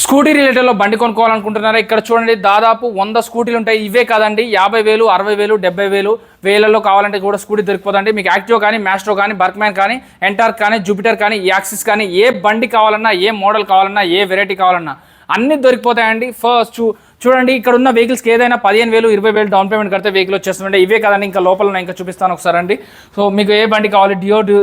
Scooty రిలేటెడ్లో బండి కొనుక్కోవాలనుకుంటున్నారా? ఇక్కడ చూడండి, దాదాపు 100 స్కూటీలు ఉంటాయి. ఇవే కాదండి, 50,000, 60,000, 70,000 వేలలో కావాలంటే కూడా స్కూటీ దొరికిపోతుంది. మీకు యాక్టివ్ కానీ, మ్యాస్ట్రో కానీ, బర్క్మ్యాన్ కానీ, ఎంటార్క్ కానీ, జూపిటర్ కానీ, యాక్సిస్ కానీ, ఏ బండి కావాలన్నా, ఏ మోడల్ కావాలన్నా, ఏ వెరైటీ కావాలన్నా అన్నీ దొరికిపోతాయండి. ఫస్ట్ చూడండి, ఇక్కడ ఉన్న వెహికల్స్కి ఏదైనా 15,000, 20,000 డౌన్ పేమెంట్ కడితే వెహికల్ వచ్చేస్తుంటే ఇవే కదండి. ఇంకా లోపల ఇంకా చూపిస్తాను ఒకసారి అండి. సో మీకు ఏ బండి కావాలి?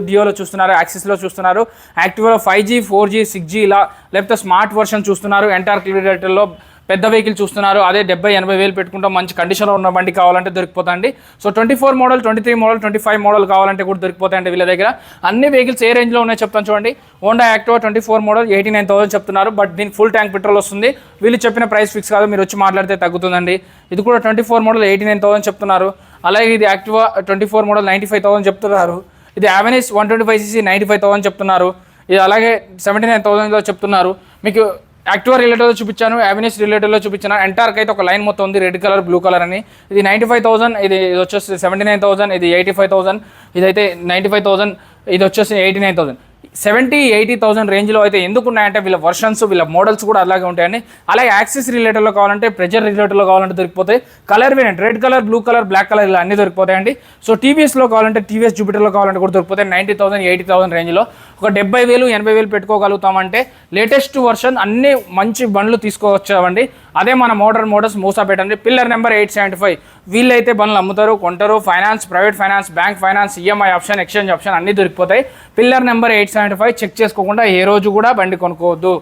డియోలో చూస్తున్నారు, యాక్సిస్లో చూస్తున్నారు, యాక్టివ్లో 5G, 4G, 6G ఇలా, లేకపోతే స్మార్ట్ వర్షన్ చూస్తున్నారు, ఎంటార్క్ లిమిటెడ్లో పెద్ద వెహికల్ చూస్తున్నారు. అదే 70,000-80,000 పెట్టుకుంటాం, మంచి కండిషన్లో ఉన్న బండి కావాలంటే దొరికిపోతాయండి. సో 24 మోడల్, 23 మోడల్, 25 మోడల్ కావాలంటే కూడా దొరికిపోతాయండి వీళ్ళ దగ్గర. అన్ని వెహికల్స్ ఏ రేంజ్లో ఉన్నాయో చెప్తాను చూడండి. హోండా యాక్టివా 24 మోడల్ 89,000 చెప్తున్నారు. బట్ దీనికి ఫుల్ ట్యాంక్ పెట్రోల్ వస్తుంది. వీళ్ళు చెప్పిన ప్రైస్ ఫిక్స్ కాదు, మీరు వచ్చి మాట్లాడితే తగ్గుతుందండి. ఇది కూడా 24 మోడల్ 89,000 చెప్తున్నారు. అలాగే ఇది యాక్టివా 24 మోడల్ 95,000 చెప్తున్నారు. ఇది అవెనిస్ 125cc 95,000 చెప్తున్నారు. ఇది అలాగే 79,000లో చెప్తున్నారు. మీకు యాక్టివా రిలేటెడ్లో చూపించాను, అవెనిస్ రిలేటెడ్లో చూపించాను. ఎంటార్క్ అయితే ఒక లైన్ మొత్తం ఉంది, రెడ్ కలర్, బ్లూ కలర్ అని. ఇది 95,000, ఇది వచ్చేసి 79,000, ఇది 85,000, ఇదైతే 95,000, ఇది వచ్చేసి 89,000. 70,000-80,000 రేంజ్లో అయితే ఎందుకు ఉన్నాయంటే వీళ్ళ వర్షన్స్, వీళ్ళ మోడల్స్ కూడా అలాగే ఉంటాయండి. అలాగే యాక్సిస్ రిలేటెడ్లో కావాలంటే, ప్రెజర్ రిలేటెడ్లో కావాలంటే దొరికిపోతాయి. Colour variant red colour, blue colour, black colour ఇలా అన్నీ దొరికిపోతాయండి. సో టీవీఎస్లో కావాలంటే, టీవీఎస్ జూపిటర్లో కావాలంటే కూడా దొరికిపోతాయి. 90,000-80,000 రేంజ్లో ఒక 70,000-80,000 పెట్టుకోగలుగుతామంటే లేటెస్ట్ వర్షన్ అన్ని మంచి బండ్లు తీసుకోవచ్చామండి. అదే మన మోటార్స్ మూసాపేట అండి. Pillar number 875. వీళ్ళైతే బండ్లు అమ్ముతారు, కొంటారు. Finance, private finance, bank finance, EMI option, exchange option అన్నీ దొరికిపోతాయి. పిల్లర్ నెంబర్ 875 చెక్ చేసుకోకుండా ఏ రోజు కూడా బండి కొనుక్కోవద్దు.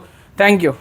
Thank you.